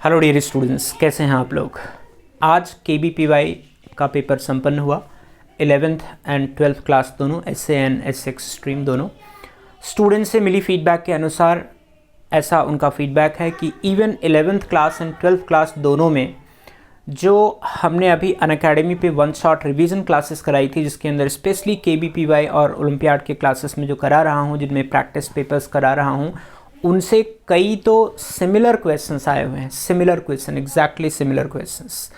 Hello dear students, कैसे हैं आप लोग। आज KBPY का पेपर संपन्न हुआ। 11th एंड 12th क्लास दोनों, SA एंड S6 स्ट्रीम दोनों। स्टूडेंट्स से मिली फीडबैक के अनुसार ऐसा उनका फीडबैक है कि even 11th class and 12th class दोनों में जो हमने अभी अनअकैडमी पे वन शॉट रिवीजन क्लासेस कराई थी, जिसके अंदर स्पेशली KBPY और ओलंपियाड के क्लासेस में जो करा रहा हूँ, जिनमें प्रैक्टिस पेपर्स करा रहा हूँ, उनसे कई तो सिमिलर क्वेश्चंस आए हुए हैं। Similar question, exactly similar questions.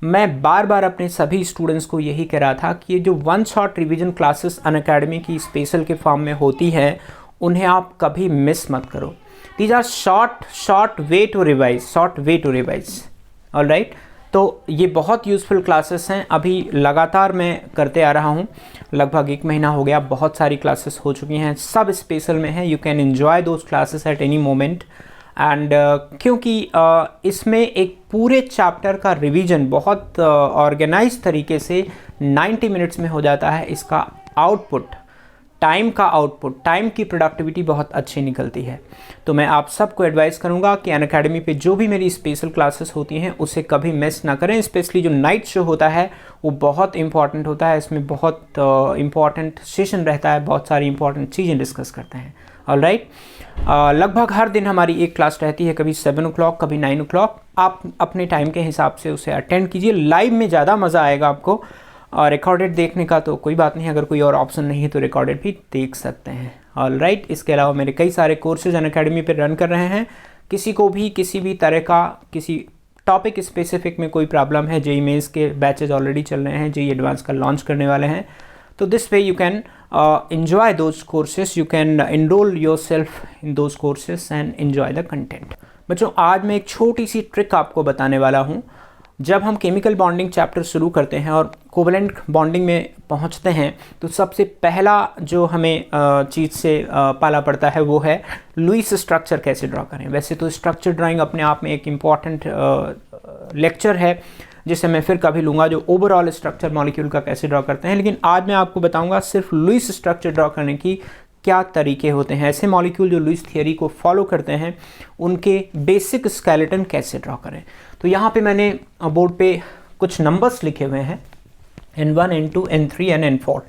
मैं बार बार अपने सभी स्टूडेंट्स को यही कह रहा था कि ये जो one shot revision classes Unacademy की स्पेशल के फॉर्म में होती हैं, उन्हें आप कभी मिस मत करो। These are short way to revise. All right, तो ये बहुत यूज़फुल क्लासेस हैं। अभी लगातार मैं करते आ रहा हूँ, लगभग 1 महीना हो गया। बहुत सारी क्लासेस हो चुकी हैं, सब स्पेशल में हैं। You can enjoy those classes at any moment and क्योंकि इसमें एक पूरे चैप्टर का रिवीजन बहुत ऑर्गेनाइज तरीके से 90 मिनट्स में हो जाता है। इसका आउटपुट, टाइम की प्रोडक्टिविटी बहुत अच्छी निकलती है। तो मैं आप सबको एडवाइस करूंगा कि अनअकैडमी पे जो भी मेरी स्पेशल क्लासेस होती हैं उसे कभी मिस ना करें। स्पेशली जो नाइट शो होता है वो बहुत इंपॉर्टेंट होता है। इसमें बहुत इंपॉर्टेंट सेशन रहता है, बहुत सारी इंपॉर्टेंट चीज़ें डिस्कस करते हैं। ऑल राइट, लगभग हर दिन हमारी एक क्लास रहती है, कभी 7 o'clock, कभी 9 o'clock। आप अपने टाइम के हिसाब से उसे अटेंड कीजिए। लाइव में ज़्यादा मज़ा आएगा आपको, और रिकॉर्डेड देखने का तो कोई बात नहीं, अगर कोई और ऑप्शन नहीं है तो रिकॉर्डेड भी देख सकते हैं। ऑल राइट, इसके अलावा मेरे कई सारे कोर्सेज अनअकैडमी पे रन कर रहे हैं। किसी को भी किसी भी तरह का किसी टॉपिक स्पेसिफिक में कोई प्रॉब्लम है, JEE मेंस के बैचेज ऑलरेडी चल रहे हैं, JEE एडवांस का लॉन्च करने वाले हैं, तो this way you can enjoy those courses, you can enroll yourself in those courses and enjoy the content। बच्चों, आज मैं एक छोटी सी ट्रिक आपको बताने वाला हूँ। जब हम केमिकल बॉन्डिंग चैप्टर शुरू करते हैं और कोवलेंट बॉन्डिंग में पहुंचते हैं, तो सबसे पहला जो हमें चीज़ से पाला पड़ता है वो है लुईस स्ट्रक्चर कैसे ड्रॉ करें। वैसे तो स्ट्रक्चर ड्राइंग अपने आप में एक इम्पॉर्टेंट लेक्चर है, जिसे मैं फिर कभी लूँगा, जो ओवरऑल स्ट्रक्चर मॉलिक्यूल का कैसे ड्रॉ करते हैं। लेकिन आज मैं आपको बताऊँगा सिर्फ लुईस स्ट्रक्चर ड्रॉ करने की क्या तरीके होते हैं। ऐसे मॉलिक्यूल जो लुईस थियरी को फॉलो करते हैं, उनके बेसिक स्केलेटन कैसे ड्रॉ करें। तो यहाँ पे मैंने बोर्ड पे कुछ नंबर्स लिखे हुए हैं, N1, N2, N3 and N4।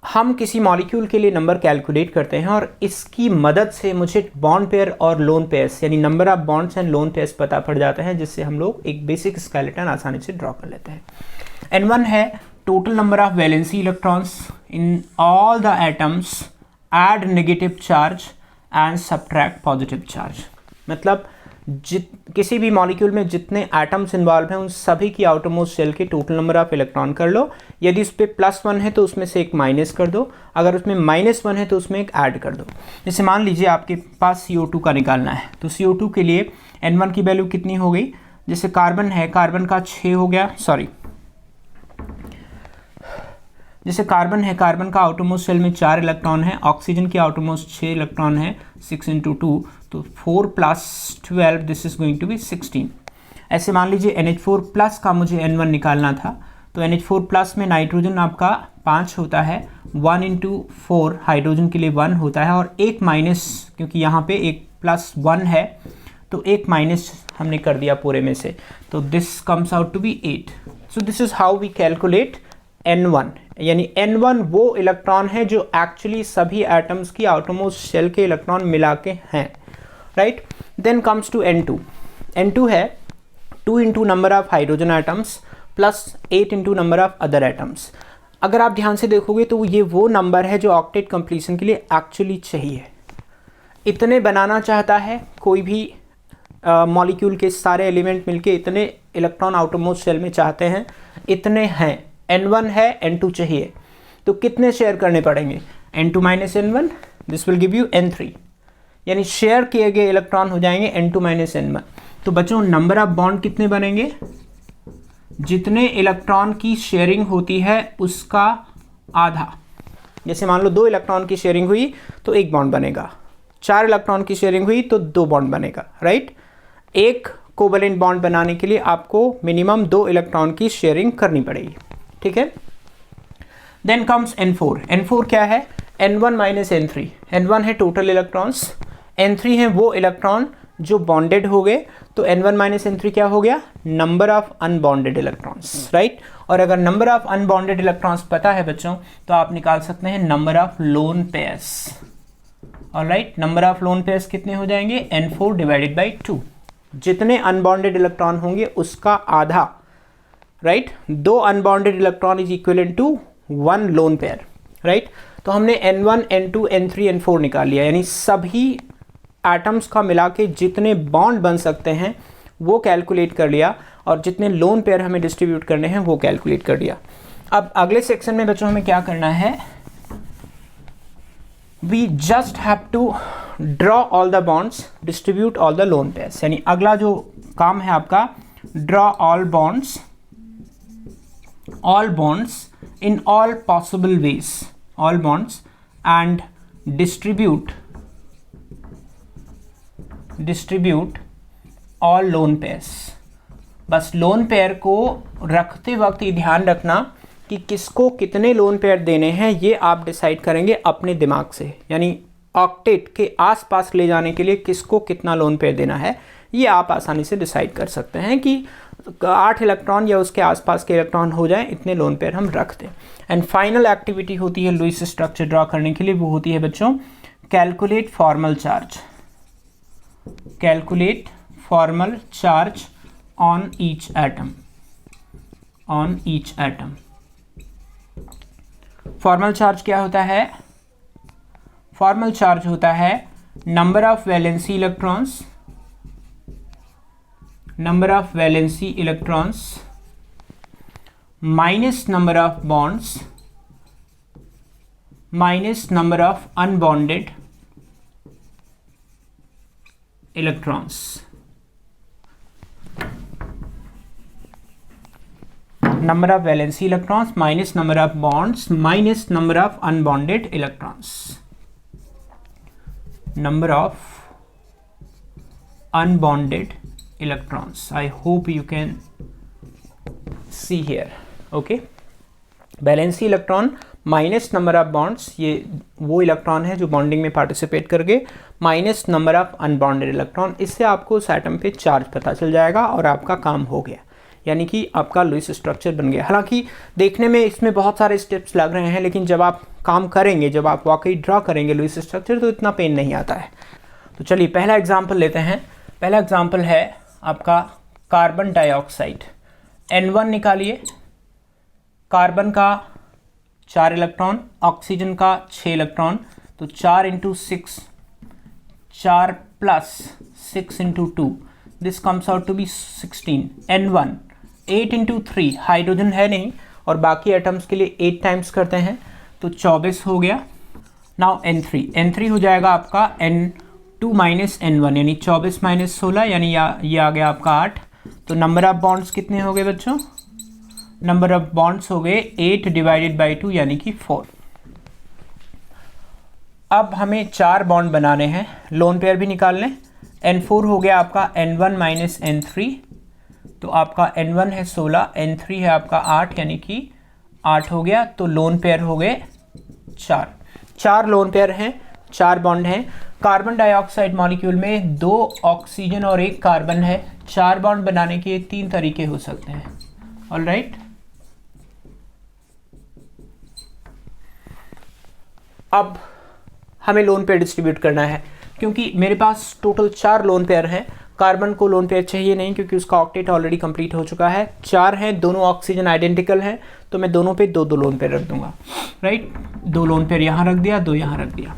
हम किसी मॉलिक्यूल के लिए नंबर कैलकुलेट करते हैं और इसकी मदद से मुझे बॉन्ड पेयर और लोन पेयर्स, यानी number of bonds and lone pairs पता पड़ जाते हैं, जिससे हम लोग एक बेसिक स्केलेटन आसानी से ड्रॉ कर लेते हैं। N1 है total number of valency electrons in all the atoms, add negative charge and subtract positive charge. मतलब किसी भी मॉलिक्यूल में जितने एटम्स इन्वॉल्व हैं, उन सभी की आउटरमोस्ट शेल के टोटल नंबर ऑफ इलेक्ट्रॉन कर लो। यदि उस पर +1 है तो उसमें से एक माइनस कर दो, अगर उसमें -1 है तो उसमें एक ऐड कर दो। जैसे मान लीजिए आपके पास CO2 का निकालना है, तो CO2 के लिए N1 की वैल्यू कितनी हो गई। जैसे कार्बन है, कार्बन का 6 हो गया, जैसे कार्बन है, कार्बन का आउटरमोस्ट शेल में 4 इलेक्ट्रॉन है, ऑक्सीजन की आउटरमोस्ट 6 इलेक्ट्रॉन है, 6 × 2, तो 4 + 12, this is going to be 16। ऐसे मान लीजिए NH4+ का मुझे N1 निकालना था, तो NH4+ में नाइट्रोजन आपका 5 होता है, 1 × 4 हाइड्रोजन के लिए 1 होता है, और एक माइनस, क्योंकि यहाँ पे एक +1 है तो एक माइनस हमने कर दिया पूरे में से, तो this comes out to be 8। So this is how we calculate N1, यानी N1 वो इलेक्ट्रॉन है जो एक्चुअली सभी एटम्स की आउटरमोस्ट शेल के इलेक्ट्रॉन मिला के हैं, right. Then comes to N2। N2 है 2 × number of hydrogen atoms plus 8 × number of other atoms. अगर आप ध्यान से देखोगे तो ये वो नंबर है जो ऑक्टेट कंप्लीशन के लिए एक्चुअली चाहिए। इतने बनाना चाहता है कोई भी मॉलिक्यूल के सारे एलिमेंट मिलके, इतने इलेक्ट्रॉन आउटरमोस्ट शेल में चाहते हैं, इतने हैं। N1 है, N2 चाहिए, तो कितने शेयर करने पड़ेंगे। N2 - N1, this will give you N3, यानी शेयर किए गए इलेक्ट्रॉन हो जाएंगे N2 - N1। तो बच्चों, नंबर ऑफ बॉन्ड कितने बनेंगे, जितने इलेक्ट्रॉन की शेयरिंग होती है उसका आधा। जैसे मान लो 2 इलेक्ट्रॉन की शेयरिंग हुई तो 1 बॉन्ड बनेगा, 4 इलेक्ट्रॉन की शेयरिंग हुई तो 2 बॉन्ड बनेगा, राइट। एक कोवलेंट बॉन्ड बनाने के लिए आपको मिनिमम 2 इलेक्ट्रॉन की शेयरिंग करनी पड़ेगी, ठीक है। Then comes N4। N4 क्या है, N1 - N3। N1 है टोटल इलेक्ट्रॉन्स, N3 है वो इलेक्ट्रॉन जो बॉन्डेड हो गए तो N1 माइनस N3 क्या हो गया, number of unbonded electrons, right. और अगर नंबर ऑफ अनबॉन्डेड इलेक्ट्रॉन्स पता है बच्चों तो आप निकाल सकते हैं number of lone pairs. Alright, number of lone pairs कितने हो जाएंगे, N4 डिवाइडेड बाई 2। जितने अनबॉन्डेड इलेक्ट्रॉन होंगे उसका आधा, right. 2 unbonded electron is equivalent to 1 lone pair, right. तो हमने N1 N2 N3 N4 निकाल लिया, यानी सभी एटम्स का मिला के जितने बॉन्ड बन सकते हैं वो कैलकुलेट कर लिया, और जितने लोन पेयर हमें डिस्ट्रीब्यूट करने हैं वो कैलकुलेट कर लिया। अब अगले सेक्शन में बच्चों हमें क्या करना है, we just have to draw all the bonds, distribute all the lone pairs. यानी अगला जो काम है आपका, draw all bonds in all possible ways, all bonds, and distribute all lone pairs। बस लोन पेयर को रखते वक्त ये ध्यान रखना कि किसको कितने लोन पेयर देने हैं ये आप डिसाइड करेंगे अपने दिमाग से, यानी ऑक्टेट के आसपास ले जाने के लिए किसको कितना लोन पेयर देना है ये आप आसानी से डिसाइड कर सकते हैं कि 8 इलेक्ट्रॉन या उसके आसपास के इलेक्ट्रॉन हो जाएं, इतने लोन पेयर हम रख दें। एंड फाइनल एक्टिविटी होती है लुईस स्ट्रक्चर ड्रॉ करने के लिए, वो होती है बच्चों calculate formal charge. Calculate formal charge on each atom, formal charge क्या होता है, फॉर्मल चार्ज होता है number of valency electrons, number of valency electrons minus number of bonds minus number of unbonded electrons। number of valency electrons minus number of bonds minus number of unbonded electrons, number of unbonded electrons। I hope you can see here, okay। Valency electron minus number of bonds, ये वो electron है जो bonding में participate करके, minus number of unbonded electron. इससे आपको उस atom पे चार्ज पता चल जाएगा और आपका काम हो गया, यानी कि आपका लुईस स्ट्रक्चर बन गया। हालांकि देखने में इसमें बहुत सारे स्टेप्स लग रहे हैं, लेकिन जब आप काम करेंगे, जब आप वाकई ड्रॉ करेंगे लुईस स्ट्रक्चर, तो इतना पेन नहीं आता है। तो चलिए पहला एग्जाम्पल लेते हैं। पहला एग्जाम्पल है आपका कार्बन डाइऑक्साइड। N1 निकालिए, कार्बन का 4 इलेक्ट्रॉन, ऑक्सीजन का 6 इलेक्ट्रॉन, तो 4 × 6, 4 + 6 × 2, this comes out to be 16। N1 8 × 3, hydrogen है नहीं और बाकी एटम्स के लिए 8 टाइम्स करते हैं तो 24 हो गया। नाउ N3 हो जाएगा आपका N2 माइनस N1, यानी 24 माइनस 16, यानी ये आ गया आपका 8। तो नंबर ऑफ बॉन्ड्स कितने हो गए बच्चों, नंबर ऑफ बॉन्ड्स हो गए 8 डिवाइडेड बाई 2 यानी कि 4। अब हमें 4 बॉन्ड बनाने हैं, लोन पेयर भी निकाल लें। N4 हो गया आपका N1 माइनस N3, तो आपका N1 है 16, N3 है आपका 8, यानी कि 8 हो गया। तो लोन पेयर हो गए 4 लोन पेयर हैं, 4 बॉन्ड हैं। कार्बन डाइऑक्साइड मॉलिक्यूल में 2 ऑक्सीजन और 1 कार्बन है। 4 बॉन्ड बनाने के 3 तरीके हो सकते हैं। ऑलराइट, अब हमें लोन पेयर डिस्ट्रीब्यूट करना है, क्योंकि मेरे पास टोटल 4 लोन पेयर हैं। कार्बन को लोन पेयर चाहिए नहीं क्योंकि उसका ऑक्टेट ऑलरेडी कंप्लीट हो चुका है। 4 हैं, दोनों ऑक्सीजन आइडेंटिकल हैं, तो मैं दोनों पे 2 लोन पेयर रख दूंगा। राइट, 2 लोन पेयर यहाँ रख दिया, 2 यहाँ रख दिया।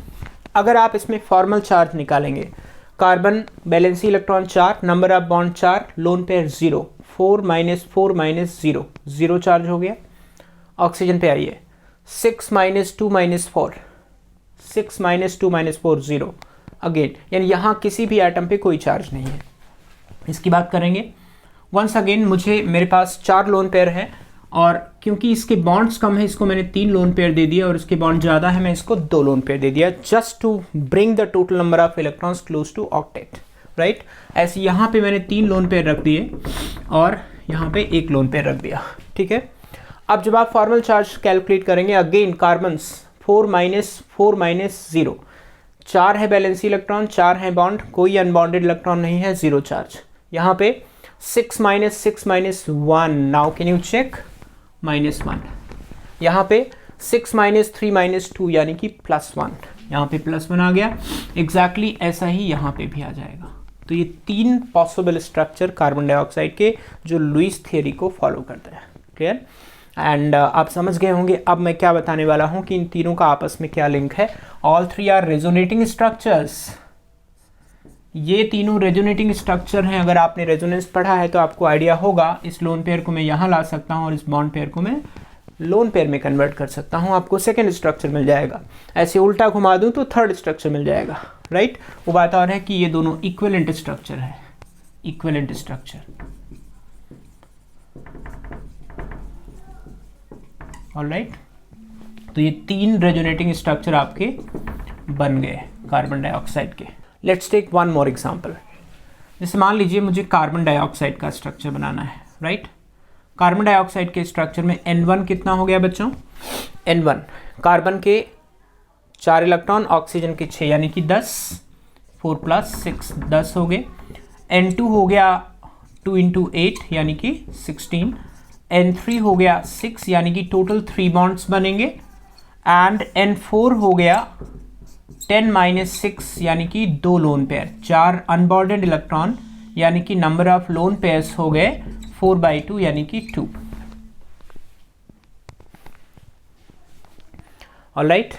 अगर आप इसमें फॉर्मल चार्ज निकालेंगे, carbon valency electron 4, number of bond 4, lone pair 0, 4 minus 4 minus 0, 0 charge हो गया। ऑक्सीजन पे आइए, 6 minus 2 minus 4, 6 minus 2 minus 4 0 again, यानी यहाँ किसी भी एटम पे कोई चार्ज नहीं है। इसकी बात करेंगे वंस अगेन, मेरे पास 4 लोन पेयर है और क्योंकि इसके बॉन्ड्स कम है इसको मैंने 3 लोन पेयर दे दिया, और इसके बॉन्ड ज़्यादा है मैं इसको 2 लोन पेयर दे दिया, just to bring the total number of electrons close to octet. Right, ऐसे यहाँ पे मैंने 3 लोन पेयर रख दिए और यहाँ पे 1 लोन पेयर रख दिया। ठीक है, अब जब आप फॉर्मल चार्ज कैलकुलेट करेंगे, अगेन कार्बन्स 4 माइनस 0, 4 है वैलेंसी इलेक्ट्रॉन, 4 है बॉन्ड, कोई अनबॉन्डेड इलेक्ट्रॉन नहीं है, 0 चार्ज। यहाँ पे 6 - 6 - 1, नाउ कैन यू चेक, -1। यहाँ पे 6 - 3 - 2 यानी कि +1, यहाँ पे +1 आ गया। एग्जैक्टली ऐसा ही यहाँ पे भी आ जाएगा। तो ये 3 पॉसिबल स्ट्रक्चर कार्बन डाइऑक्साइड के जो लुईस थियरी को फॉलो करते हैं। क्लियर? एंड आप समझ गए होंगे अब मैं क्या बताने वाला हूँ कि इन तीनों का आपस में क्या लिंक है। All 3 are resonating structures. ये तीनों रेजोनेटिंग स्ट्रक्चर हैं। अगर आपने रेजोनेंस पढ़ा है तो आपको आइडिया होगा, इस लोन पेयर को मैं यहाँ ला सकता हूँ और इस बॉन्ड पेयर को मैं लोन पेयर में कन्वर्ट कर सकता हूँ, आपको सेकेंड स्ट्रक्चर मिल जाएगा। ऐसे उल्टा घुमा दूँ तो थर्ड स्ट्रक्चर मिल जाएगा, राइट? वो बात और है कि ये दोनों इक्विवेलेंट स्ट्रक्चर है, इक्विवेलेंट स्ट्रक्चर। ऑलराइट, तो ये 3 रेजोनेटिंग स्ट्रक्चर आपके बन गए कार्बन डाइऑक्साइड के। Let's take one more example. जैसे मान लीजिए मुझे कार्बन डाइऑक्साइड का स्ट्रक्चर बनाना है, राइट? कार्बन डाइऑक्साइड के स्ट्रक्चर में N1 कितना हो गया बच्चों? N1 कार्बन के 4 इलेक्ट्रॉन, ऑक्सीजन के 6 यानी कि 10, 4 + 6 10 हो गए। N2 हो गया 2 × 8 यानी कि 16। N3 हो गया 6 यानी कि टोटल 3 बॉन्ड्स बनेंगे। एंड N4 हो गया 10 - 6 यानी कि 2 लोन पेयर, 4 अनबॉन्डेड इलेक्ट्रॉन यानी कि नंबर ऑफ लोन पेयर्स हो गए 4/2 यानी कि 2। ऑलराइट,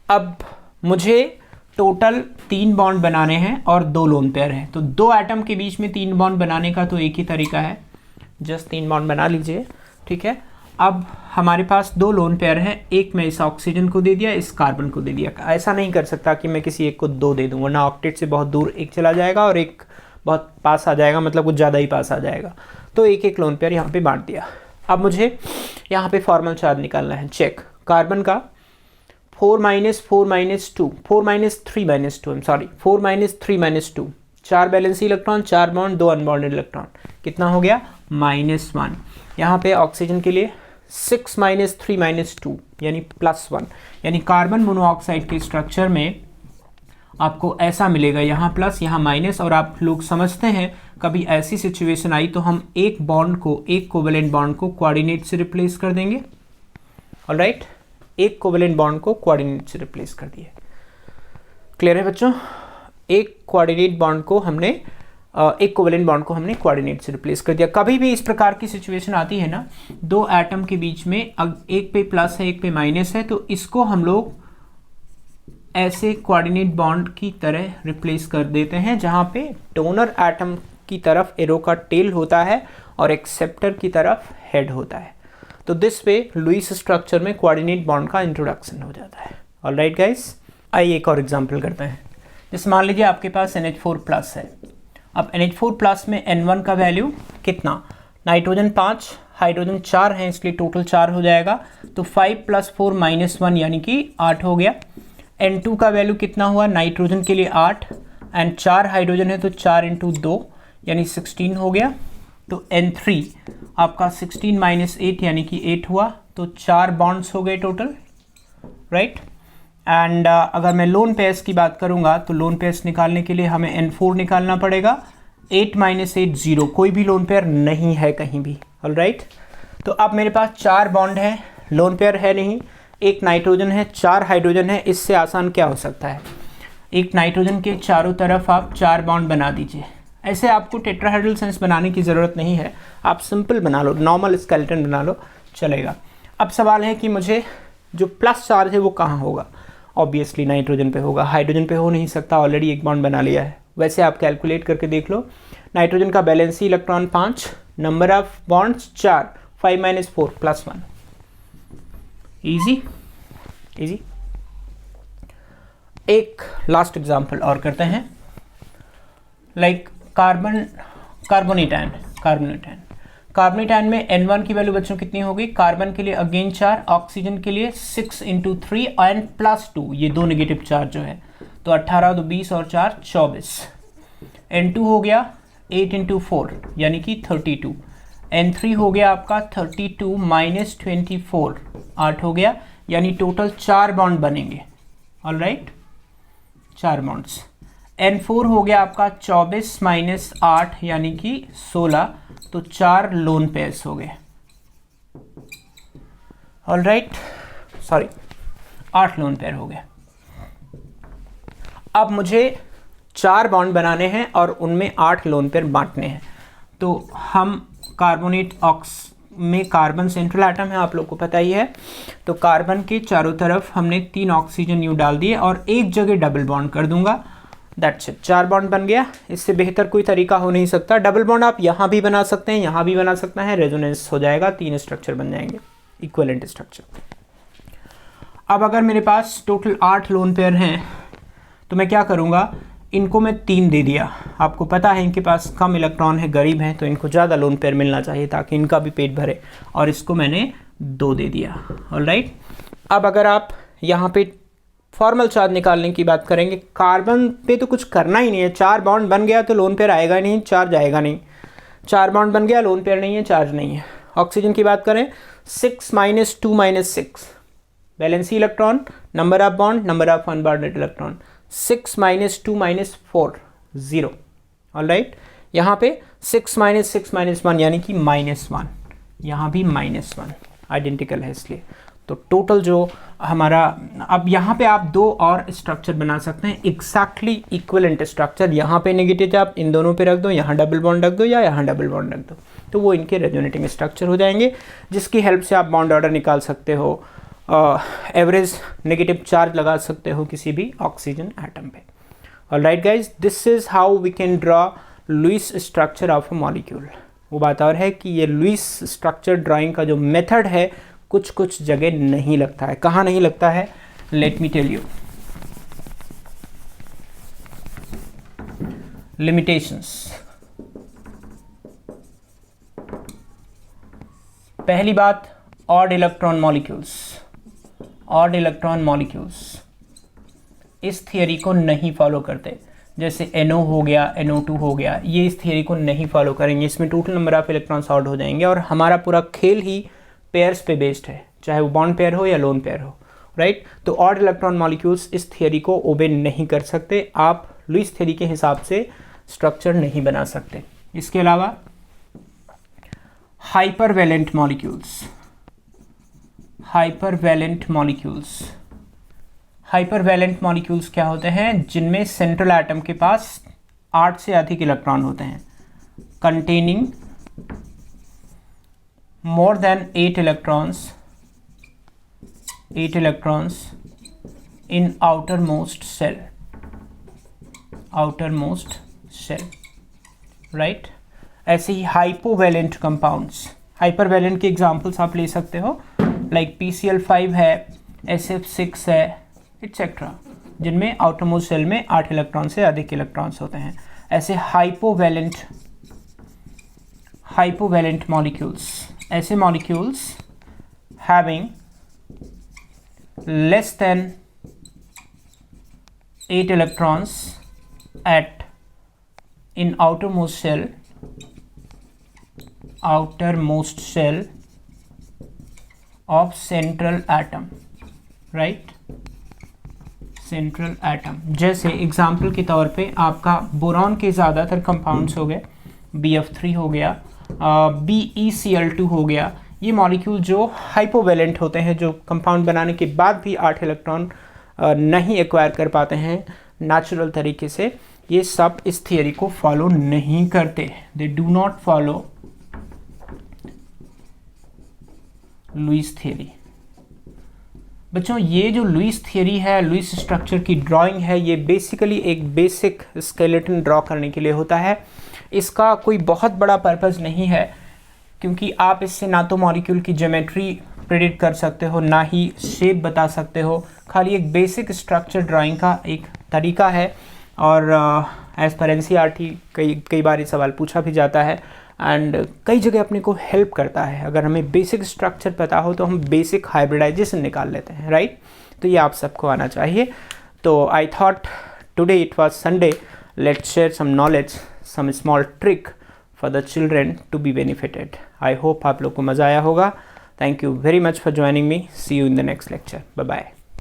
अब मुझे टोटल 3 बॉन्ड बनाने हैं और 2 लोन पेयर हैं। तो 2 एटम के बीच में 3 बॉन्ड बनाने का तो एक ही तरीका है, जस्ट 3 बॉन्ड बना लीजिए, ठीक है? अब हमारे पास 2 लोन पेयर हैं, एक मैं इस ऑक्सीजन को दे दिया, इस कार्बन को दे दिया। ऐसा नहीं कर सकता कि मैं किसी एक को 2 दे दूं, वरना ऑक्टेट से बहुत दूर एक चला जाएगा और एक बहुत पास आ जाएगा, मतलब कुछ ज़्यादा ही पास आ जाएगा। तो एक एक लोन पेयर यहाँ पे बांट दिया। अब मुझे यहाँ पे फॉर्मल चार्ज निकालना है। चेक, कार्बन का 4 - 4 - 2, 4 - 3 - 2, 4 - 3 - 2, 4 valency electron, 4 bond, 2 unbonded electron, कितना हो गया? -1। यहाँ पे ऑक्सीजन के लिए 6 - 3 - 2 यानी +1, यानी कार्बन मोनोऑक्साइड के स्ट्रक्चर में आपको ऐसा मिलेगा, यहाँ प्लस यहाँ माइनस। और आप लोग समझते हैं कभी ऐसी सिचुएशन आई तो हम एक बॉन्ड को, एक कोवेलेंट बॉन्ड को कोऑर्डिनेट से रिप्लेस कर देंगे। ऑलराइट, एक कोवेलेंट बॉन्ड को कोऑर्डिनेट से रिप्लेस कर दिए। क्लियर है बच्चों? एक कोऑर्डिनेट बॉन्ड को हमने एक कोवेलेंट बॉन्ड को हमने कोऑर्डिनेट से रिप्लेस कर दिया। कभी भी इस प्रकार की सिचुएशन आती है ना, 2 एटम के बीच में एक पे प्लस है एक पे माइनस है, तो इसको हम लोग ऐसे कोऑर्डिनेट बॉन्ड की तरह रिप्लेस कर देते हैं, जहां पे डोनर एटम की तरफ एरो का टेल होता है और एक्सेप्टर की तरफ हेड होता है। तो दिस वे लुईस स्ट्रक्चर में कोऑर्डिनेट बॉन्ड का इंट्रोडक्शन हो जाता है। ऑलराइट गाइस, आइए एक और एग्जांपल करते हैं। जैसे मान लीजिए आपके पास NH4+ है। अब NH4+ में N1 का वैल्यू कितना? नाइट्रोजन 5, हाइड्रोजन 4 है, इसलिए टोटल 4 हो जाएगा। तो 5 + 4 - 1 यानी कि 8 हो गया। N2 का वैल्यू कितना हुआ? नाइट्रोजन के लिए 8 एंड 4 हाइड्रोजन है तो 4 × 2 यानी 16 हो गया। तो N3 आपका 16 - 8 यानी कि 8 हुआ, तो 4 बॉन्ड्स हो गए टोटल, राइट? एंड अगर मैं लोन पेयर्स की बात करूंगा तो लोन पेयर्स निकालने के लिए हमें N4 निकालना पड़ेगा। 8 - 8 0, कोई भी लोन पेयर नहीं है कहीं भी। ऑलराइट, तो अब मेरे पास 4 बॉन्ड है, लोन पेयर है नहीं, एक नाइट्रोजन है, 4 हाइड्रोजन है। इससे आसान क्या हो सकता है? एक नाइट्रोजन के चारों तरफ आप 4 बॉन्ड बना दीजिए। ऐसे आपको टेट्राहेड्रल सेंस बनाने की ज़रूरत नहीं है, आप सिंपल बना लो, नॉर्मल स्केलेटन बना लो, चलेगा। अब सवाल है कि मुझे जो प्लस चार्ज है वो कहाँ होगा? ऑब्वियसली नाइट्रोजन पे होगा, हाइड्रोजन पे हो नहीं सकता, ऑलरेडी एक बॉन्ड बना लिया है। वैसे आप कैलकुलेट करके देख लो, नाइट्रोजन का valency electron 5, number of bonds 4, 5 - 4 +1। Easy easy. एक लास्ट एग्जांपल और करते हैं, लाइक कार्बोनेटाइन। कार्बोनेटाइन में N1 की वैल्यू बच्चों कितनी होगी? कार्बन के लिए अगेन 4, ऑक्सीजन के लिए 6 × 3 एंड +2, ये 2 नेगेटिव चार्ज जो है, तो 18 2 20 और 4 24। N2 हो गया 8 × 4 यानी कि 32। N3 हो गया आपका 32 - 24, 8 हो गया, यानी टोटल 4 बॉन्ड बनेंगे। Alright, 4 bonds. N4 हो गया आपका 24 माइनस 8 यानी कि 16, तो 4 लोन पेयर्स हो गए। ऑलराइट, सॉरी 8 लोन पेयर हो गए। अब मुझे 4 बॉन्ड बनाने हैं और उनमें 8 लोन पेयर बांटने हैं। तो हम कार्बोनेट ऑक्स में कार्बन सेंट्रल एटम है, आप लोग को पता ही है, तो कार्बन के चारों तरफ हमने 3 ऑक्सीजन यू डाल दिए और एक जगह डबल बॉन्ड कर दूंगा। दैट्स इट, 4 बॉन्ड बन गया। इससे बेहतर कोई तरीका हो नहीं सकता। डबल बॉन्ड आप यहाँ भी बना सकते हैं, यहाँ भी बना सकते हैं, रेजोनेंस हो जाएगा, 3 स्ट्रक्चर बन जाएंगे, इक्विवेलेंट स्ट्रक्चर। अब अगर मेरे पास टोटल 8 लोन पेयर हैं तो मैं क्या करूँगा, इनको मैं 3 दे दिया। आपको पता है इनके पास कम इलेक्ट्रॉन है, गरीब हैं, तो इनको ज़्यादा लोन पेयर मिलना चाहिए ताकि इनका भी पेट भरे, और इसको मैंने 2 दे दिया। ऑलराइट, अब अगर आप यहाँ पे फॉर्मल चार्ज निकालने की बात करेंगे, कार्बन पे तो कुछ करना ही नहीं है। 4 बॉन्ड बन गया तो लोन पेयर आएगा नहीं, चार्ज आएगा नहीं। 4 बॉन्ड बन गया, लोन पेयर नहीं है, चार्ज नहीं है। ऑक्सीजन की बात करें, 6 minus 2 minus 6, valency electron, number of bond, number of unbonded electron, 6 minus 2 minus 4, 0। Alright, यहाँ पे 6 माइनस 6 माइनस 1 यानी कि -1, यहाँ भी -1, आइडेंटिकल है इसलिए। तो टोटल जो हमारा, अब यहाँ पे आप 2 और स्ट्रक्चर बना सकते हैं, एग्जैक्टली इक्विवेलेंट स्ट्रक्चर। यहाँ पे नेगेटिव आप इन दोनों पे रख दो, यहाँ डबल बॉन्ड रख दो या यहाँ डबल बॉन्ड रख दो, तो वो इनके रेजोनेटिंग स्ट्रक्चर हो जाएंगे, जिसकी हेल्प से आप बॉन्ड ऑर्डर निकाल सकते हो, एवरेज नेगेटिव चार्ज लगा सकते हो किसी भी ऑक्सीजन एटम पे। Alright guys, this is how we can draw Lewis structure of a molecule. वो बात और है कि ये लुईस स्ट्रक्चर ड्राइंग का जो मेथड है कुछ कुछ जगह नहीं लगता है। कहाँ नहीं लगता है, let me tell you. Limitations, पहली बात, odd electron molecules. Odd electron molecules इस थियरी को नहीं फॉलो करते। जैसे NO हो गया, NO2 हो गया, ये इस थियरी को नहीं फॉलो करेंगे। इसमें total number of electrons odd हो जाएंगे और हमारा पूरा खेल ही पेयर्स पे बेस्ड है, चाहे वो बॉन्ड पेयर हो या लोन पेयर हो। राइट, तो ऑड इलेक्ट्रॉन मॉलिक्यूल्स इस थियरी को ओबे नहीं कर सकते। आप लुईस थियरी के हिसाब से स्ट्रक्चर नहीं बना सकते। इसके अलावा हाइपरवैलेंट मॉलिक्यूल्स। हाइपरवैलेंट मॉलिक्यूल्स, हाइपरवैलेंट मॉलिक्यूल्स क्या होते हैं, जिनमें सेंट्रल एटम के पास 8 से अधिक इलेक्ट्रॉन होते हैं, containing more than 8 electrons in outermost cell, right। ऐसे ही हाइपोवैलेंट कंपाउंड्स, हाइपरवैलेंट के एग्जांपल्स आप ले सकते हो, लाइक PCl5 है, SF6 है, एटसेट्रा, जिनमें आउटरमोस्ट सेल में 8 इलेक्ट्रॉन से अधिक इलेक्ट्रॉन्स होते हैं। ऐसे हाइपोवैलेंट मॉलिक्यूल्स, ऐसे molecules having less than 8 electrons at in outermost cell of central atom, right, central atom. जैसे एग्जाम्पल के तौर पे आपका बोरॉन के ज़्यादातर कंपाउंड्स हो गए, BF3 हो गया, BeCl2 हो गया। ये मॉलिक्यूल जो हाइपोवैलेंट होते हैं, जो कंपाउंड बनाने के बाद भी 8 इलेक्ट्रॉन नहीं एक्वायर कर पाते हैं नेचुरल तरीके से, ये सब इस थियरी को फॉलो नहीं करते। They do not follow Lewis theory. बच्चों, ये जो लुईस थियरी है, लुईस स्ट्रक्चर की ड्राइंग है, ये बेसिकली एक बेसिक स्केलेटन ड्रॉ करने के लिए होता है। इसका कोई बहुत बड़ा पर्पस नहीं है, क्योंकि आप इससे ना तो मॉलिक्यूल की ज्योमेट्री प्रेडिक्ट कर सकते हो, ना ही शेप बता सकते हो। खाली एक बेसिक स्ट्रक्चर ड्राइंग का एक तरीका है, और एज पर NCERT कई बार ये सवाल पूछा भी जाता है, एंड कई जगह अपने को हेल्प करता है। अगर हमें बेसिक स्ट्रक्चर पता हो तो हम बेसिक हाइब्रिडाइजेशन निकाल लेते हैं, राइट। तो ये आप सबको आना चाहिए। तो I thought today it was Sunday, let's share some knowledge, some small trick for the children to be benefited. I hope आप लोग को मज़ा आया होगा। Thank you very much for joining me. See you in the next lecture. Bye bye.